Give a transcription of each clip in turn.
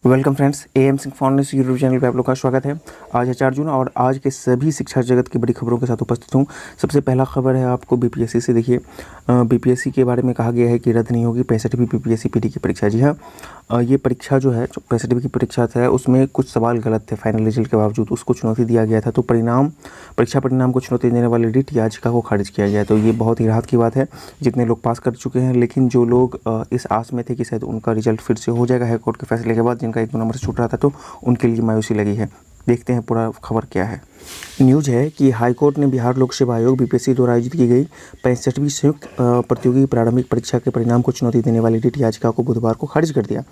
Welcome friends, am Singh foundation YouTube channel पे आप लोग का स्वागत है। आज है 4 जून और आज के सभी शिक्षा जगत की बड़ी खबरों के साथ उपस्थित हूँ। सबसे पहला खबर है आपको बीपीएससी से। देखिए, बीपीएससी के बारे में कहा गया है कि रद्द नहीं होगी 65वीं बीपीएससी पीटी की परीक्षा। जी हाँ, ये परीक्षा जो है 65वीं की परीक्षा था, उसमें कुछ सवाल गलत थे। फाइनल रिजल्ट के बावजूद उसको चुनौती दिया गया था, तो परीक्षा परिणाम को चुनौती देने वाली रिट याचिका को खारिज किया गया। तो ये बहुत ही राहत की बात है, जितने लोग पास कर चुके हैं। लेकिन जो लोग इस आस में थे कि शायद उनका रिजल्ट फिर से हो जाएगा हाईकोर्ट के फैसले के बाद, जिनका 1-2 नंबर से छूट रहा था, तो उनके लिए मायूसी लगी है। देखते हैं पूरा खबर क्या है। न्यूज़ है कि हाईकोर्ट ने बिहार लोक सेवा आयोग बीपीएससी द्वारा आयोजित की गई 65वीं संयुक्त प्रतियोगी प्रारंभिक परीक्षा के परिणाम को चुनौती देने वाली रिट याचिका को बुधवार को खारिज कर दिया।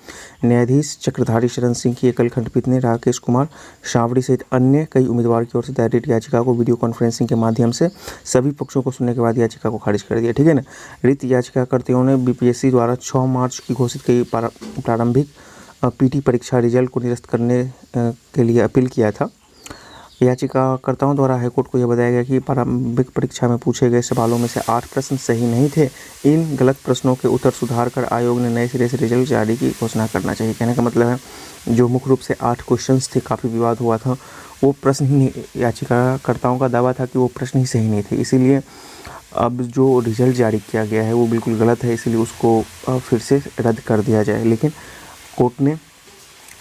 न्यायाधीश चक्रधारी शरण सिंह की एकल खंडपीठ ने राकेश कुमार शावड़ी सहित अन्य कई उम्मीदवार की ओर से दायर रिट याचिका को वीडियो कॉन्फ्रेंसिंग के माध्यम से सभी पक्षों को सुनने के बाद याचिका को खारिज कर दिया। ठीक है ना। रिट याचिकाकर्ताओं ने बीपीएससी द्वारा 6 मार्च की घोषित कई प्रारंभिक पीटी परीक्षा रिजल्ट को निरस्त करने के लिए अपील किया था। याचिकाकर्ताओं द्वारा हाईकोर्ट को यह बताया गया कि प्रारंभिक परीक्षा में पूछे गए सवालों में से 8 प्रश्न सही नहीं थे। इन गलत प्रश्नों के उत्तर सुधार कर आयोग ने नए सिरे से रिजल्ट जारी की घोषणा करना चाहिए। कहने का मतलब है, जो मुख्य रूप से 8 क्वेश्चंस थे, काफ़ी विवाद हुआ था, वो प्रश्न ही, याचिकाकर्ताओं का दावा था कि वो प्रश्न ही सही नहीं थे। इसीलिए अब जो रिजल्ट जारी किया गया है वो बिल्कुल गलत है, इसीलिए उसको फिर से रद्द कर दिया जाए। लेकिन कोर्ट ने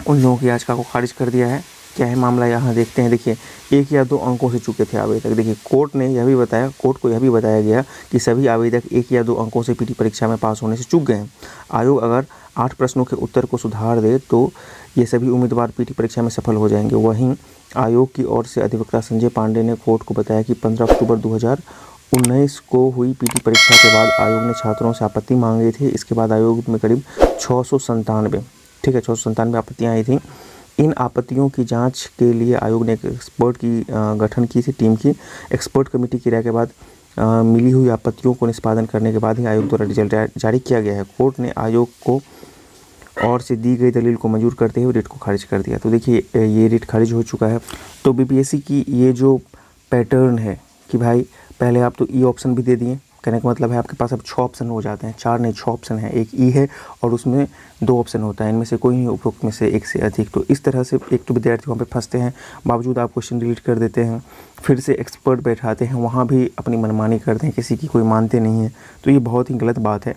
उन लोगों की याचिका को खारिज कर दिया है। क्या है मामला, यहाँ देखते हैं। देखिए, 1 या 2 अंकों से चूके थे आवेदक। देखिए, कोर्ट को यह भी बताया गया कि सभी आवेदक 1 या 2 अंकों से पीटी परीक्षा में पास होने से चूक गए हैं। आयोग अगर 8 प्रश्नों के उत्तर को सुधार दे तो ये सभी उम्मीदवार पीटी परीक्षा में सफल हो जाएंगे। वहीं आयोग की ओर से अधिवक्ता संजय पांडे ने कोर्ट को बताया कि 15 अक्टूबर 2019 को हुई पीटी परीक्षा के बाद आयोग ने छात्रों से आपत्ति मांगी थी। इसके बाद आयोग में करीब 697 आपत्तियां आई थी। इन आपत्तियों की जांच के लिए आयोग ने एक एक्सपर्ट की गठन की थी, टीम की। एक्सपर्ट कमेटी की राय के बाद मिली हुई आपत्तियों को निष्पादन करने के बाद ही आयोग द्वारा रिजल्ट जारी किया गया है। कोर्ट ने आयोग को और से दी गई दलील को मंजूर करते हुए रिट को खारिज कर दिया। तो देखिए, ये रिट खारिज हो चुका है। तो बीपीएससी की ये जो पैटर्न है कि भाई पहले आप तो ई ऑप्शन भी दे दिए, कहने का मतलब है आपके पास अब 6 ऑप्शन हो जाते हैं। 4 नहीं, 6 ऑप्शन है। एक ई है और उसमें 2 ऑप्शन होता है, इनमें से कोई नहीं उपरोक्त में से एक से अधिक। तो इस तरह से एक तो विद्यार्थी वहाँ पे फंसते हैं, बावजूद आप क्वेश्चन डिलीट कर देते हैं, फिर से एक्सपर्ट बैठाते हैं, वहाँ भी अपनी मनमानी करते हैं, किसी की कोई मानते नहीं है। तो ये बहुत ही गलत बात है।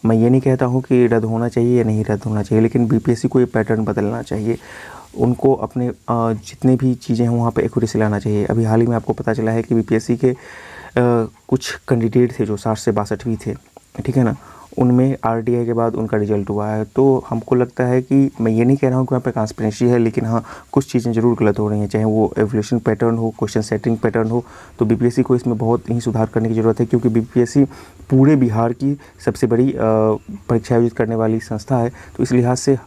मैं ये नहीं कहता हूँ कि रद्द होना चाहिए या नहीं रद्द होना चाहिए, लेकिन बीपीएससी को ये पैटर्न बदलना चाहिए। उनको अपने जितने भी चीज़ें हैं वहाँ पे एक्यूरेसी लाना चाहिए। अभी हाल ही में आपको पता चला है कि बीपीएससी के कुछ कैंडिडेट थे जो 60 से 62 थे, ठीक है ना। उनमें आरटीआई के बाद उनका रिजल्ट हुआ है। तो हमको लगता है कि, मैं ये नहीं कह रहा हूँ कि वहाँ पे ट्रांसपेरेंसी है, लेकिन हाँ, कुछ चीज़ें ज़रूर गलत हो रही हैं, चाहे वो एवोल्यूशन पैटर्न हो, क्वेश्चन सेटिंग पैटर्न हो। तो बीपीएससी को इसमें बहुत ही सुधार करने की ज़रूरत है, क्योंकि बीपीएससी पूरे बिहार की सबसे बड़ी परीक्षा आयोजित करने वाली संस्था है। तो इस लिहाज से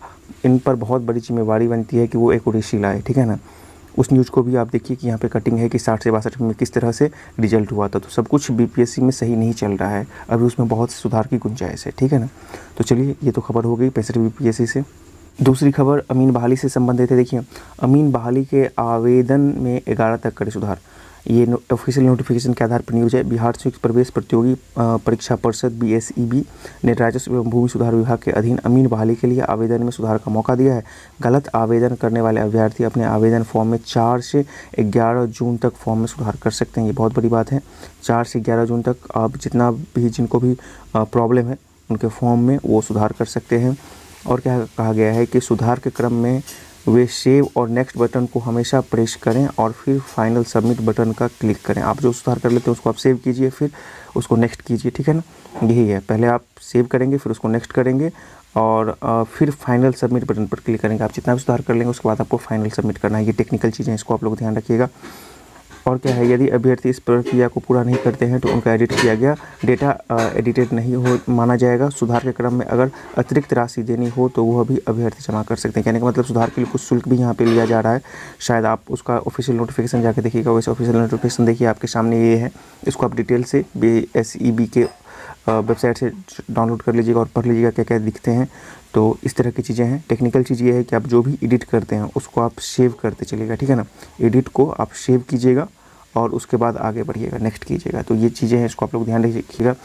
इन पर बहुत बड़ी जिम्मेवारी बनती है कि वो एक्यूरेसी लाए, ठीक है ना। उस न्यूज़ को भी आप देखिए कि यहाँ पे कटिंग है कि 60 से 62 में किस तरह से रिजल्ट हुआ था। तो सब कुछ बीपीएससी में सही नहीं चल रहा है, अभी उसमें बहुत सुधार की गुंजाइश है, ठीक है ना। तो चलिए, ये तो खबर हो गई 65वीं बीपीएससी से। दूसरी खबर अमीन बहाली से संबंधित है। देखिए, अमीन बहाली के आवेदन में 11 तक करे सुधार। ये ऑफिशियल नोटिफिकेशन के आधार पर न्यूज़ है। बिहार संयुक्त प्रवेश प्रतियोगी परीक्षा परिषद बीएसईबी ने राजस्व एवं भूमि सुधार विभाग के अधीन अमीन बहाली के लिए आवेदन में सुधार का मौका दिया है। गलत आवेदन करने वाले अभ्यर्थी अपने आवेदन फॉर्म में 4 से 11 जून तक फॉर्म में सुधार कर सकते हैं। ये बहुत बड़ी बात है। 4 से 11 जून तक आप जिनको भी प्रॉब्लम है उनके फॉर्म में वो सुधार कर सकते हैं। और क्या कहा गया है कि सुधार के क्रम में वे सेव और नेक्स्ट बटन को हमेशा प्रेस करें और फिर फाइनल सबमिट बटन का क्लिक करें। आप जो सुधार कर लेते हैं उसको आप सेव कीजिए, फिर उसको नेक्स्ट कीजिए, ठीक है ना। यही है, पहले आप सेव करेंगे, फिर उसको नेक्स्ट करेंगे और फिर फाइनल सबमिट बटन पर क्लिक करेंगे। आप जितना भी सुधार कर लेंगे उसके बाद आपको फाइनल सबमिट करना है। ये टेक्निकल चीज़ें हैं, इसको आप लोग ध्यान रखिएगा। और क्या है, यदि अभ्यर्थी इस प्रक्रिया को पूरा नहीं करते हैं तो उनका एडिट किया गया डेटा एडिटेड नहीं हो माना जाएगा। सुधार के क्रम में अगर अतिरिक्त राशि देनी हो तो वह भी अभ्यर्थी जमा कर सकते हैं। कहने का मतलब सुधार के लिए कुछ शुल्क भी यहाँ पे लिया जा रहा है। शायद आप उसका ऑफिशियल नोटिफिकेशन जाके देखिएगा। वैसे ऑफिशियल नोटिफिकेशन देखिए आपके सामने ये है, इसको आप डिटेल से बीएसईबी के वेबसाइट से डाउनलोड कर लीजिएगा और पढ़ लीजिएगा क्या क्या दिखते हैं। तो इस तरह की चीज़ें हैं। टेक्निकल चीज़ ये है कि आप जो भी एडिट करते हैं उसको आप सेव करते चलिएगा, ठीक है ना। एडिट को आप सेव कीजिएगा और उसके बाद आगे बढ़िएगा, नेक्स्ट कीजिएगा। तो ये चीज़ें हैं, इसको आप लोग ध्यान रखिएगा।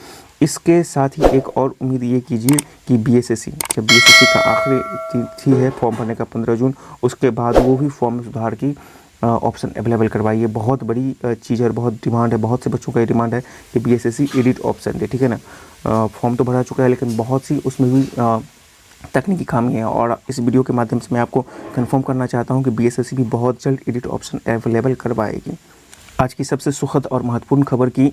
इसके साथ ही एक और उम्मीद ये कीजिए कि बीएसएससी, जब बीएसएससी का आखिरी तिथि है फॉर्म भरने का 15 जून, उसके बाद वो भी फॉर्म में सुधार की ऑप्शन अवेलेबल करवाइए। बहुत बड़ी चीज़ और बहुत डिमांड है, बहुत से बच्चों का ये डिमांड है कि बीएसएससी एडिट ऑप्शन दे, ठीक है ना। फॉर्म तो भरा चुका है लेकिन बहुत सी उसमें भी तकनीकी खामी है, और इस वीडियो के माध्यम से मैं आपको कंफर्म करना चाहता हूं कि बीएसएससी भी बहुत जल्द एडिट ऑप्शन अवेलेबल करवाएगी। आज की सबसे सुखद और महत्वपूर्ण खबर की,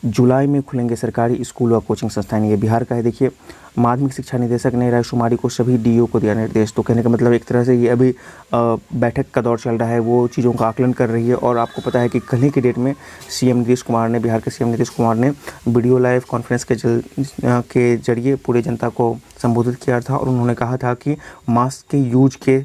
जुलाई में खुलेंगे सरकारी स्कूल व कोचिंग संस्थान। ये बिहार का है। देखिए, माध्यमिक शिक्षा निदेशक ने रायशुमारी को सभी डीओ को दिया निर्देश। तो कहने का मतलब एक तरह से ये अभी बैठक का दौर चल रहा है, वो चीज़ों का आकलन कर रही है। और आपको पता है कि कल ही की डेट में सीएम नीतीश कुमार ने, बिहार के सीएम नीतीश कुमार ने वीडियो लाइव कॉन्फ्रेंस के जरिए पूरे जनता को संबोधित किया था, और उन्होंने कहा था कि मास्क के यूज के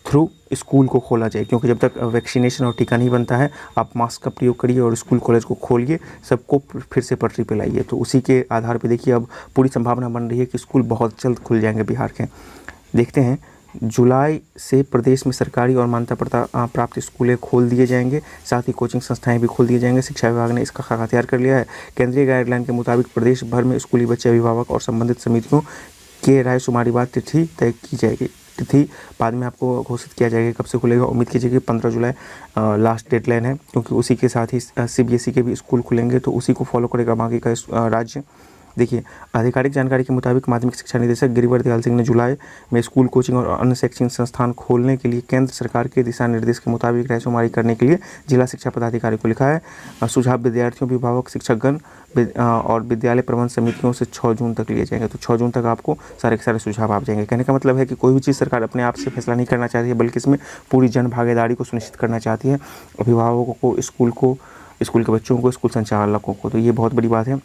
थ्रू स्कूल को खोला जाए, क्योंकि जब तक वैक्सीनेशन और टीका नहीं बनता है आप मास्क का प्रयोग करिए और स्कूल कॉलेज को खोलिए, सबको फिर से पटरी पे लाइए। तो उसी के आधार पे देखिए अब पूरी संभावना बन रही है कि स्कूल बहुत जल्द खुल जाएंगे बिहार के। देखते हैं, जुलाई से प्रदेश में सरकारी और मान्यता प्राप्त स्कूलें खोल दिए जाएंगे, साथ ही कोचिंग संस्थाएं भी खोल दिए जाएंगे। शिक्षा विभाग ने इसका खाका तैयार कर लिया है। केंद्रीय गाइडलाइन के मुताबिक प्रदेश भर में स्कूली बच्चे, अभिभावक और संबंधित समितियों के रायशुमारी बाद तिथि तय की जाएगी। तिथि बाद में आपको घोषित किया जाएगा कब से खुलेगा। उम्मीद कीजिए कि 15 जुलाई लास्ट डेडलाइन है, क्योंकि उसी के साथ ही सीबीएसई के भी स्कूल खुलेंगे, तो उसी को फॉलो करेगा बाकी का राज्य। देखिए, आधिकारिक जानकारी के मुताबिक माध्यमिक शिक्षा निदेशक गिरिवर दयाल सिंह ने जुलाई में स्कूल, कोचिंग और अन्य शैक्षणिक संस्थान खोलने के लिए केंद्र सरकार के दिशा निर्देश के मुताबिक रायशुमारी करने के लिए जिला शिक्षा पदाधिकारी को लिखा है। सुझाव विद्यार्थियों, अभिभावक, शिक्षकगण और विद्यालय प्रबंध समितियों से 6 जून तक लिए जाएंगे। तो 6 जून तक आपको सारे के सारे सुझाव आ जाएंगे। कहने का मतलब है कि कोई भी चीज़ सरकार अपने आप से फैसला नहीं करना चाहती है, बल्कि इसमें पूरी जन भागीदारी को सुनिश्चित करना चाहती है, अभिभावकों को, स्कूल के बच्चों को, स्कूल संचालकों को। तो ये बहुत बड़ी बात है।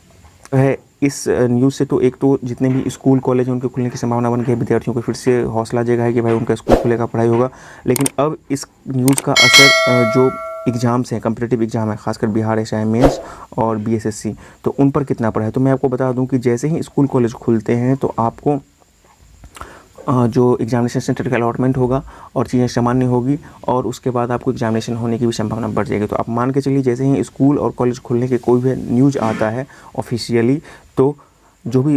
इस न्यूज़ से तो एक तो जितने भी स्कूल कॉलेज हैं उनके खुलने की संभावना बन गई है, विद्यार्थियों को फिर से हौसला जगा है कि भाई उनका स्कूल खुलेगा, पढ़ाई होगा। लेकिन अब इस न्यूज़ का असर जो एग्ज़ाम्स हैं, कम्पिटिटिव एग्ज़ाम है, खासकर बिहार एसआई मेंस और बीएसएससी, तो उन पर कितना पड़ा है। तो मैं आपको बता दूं कि जैसे ही स्कूल कॉलेज खुलते हैं तो आपको जो एग्जामिनेशन सेंटर का अलॉटमेंट होगा और चीज़ें सामान्य होगी, और उसके बाद आपको एग्जामिनेशन होने की भी संभावना बढ़ जाएगी। तो आप मान के चलिए, जैसे ही स्कूल और कॉलेज खुलने के कोई भी न्यूज़ आता है ऑफिशियली, तो जो भी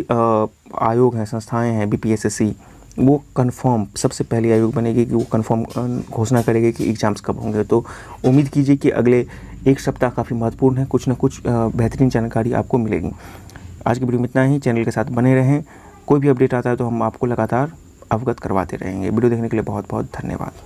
आयोग हैं, संस्थाएं हैं, बीपीएसएससी, वो कंफर्म सबसे पहले आयोग बनेगी कि वो कंफर्म घोषणा करेगी कि एग्ज़ाम्स कब होंगे। तो उम्मीद कीजिए कि अगले एक सप्ताह काफ़ी महत्वपूर्ण है, कुछ ना कुछ बेहतरीन जानकारी आपको मिलेगी। आज की वीडियो में इतना ही। चैनल के साथ बने रहें, कोई भी अपडेट आता है तो हम आपको लगातार अवगत करवाते रहेंगे। वीडियो देखने के लिए बहुत बहुत धन्यवाद।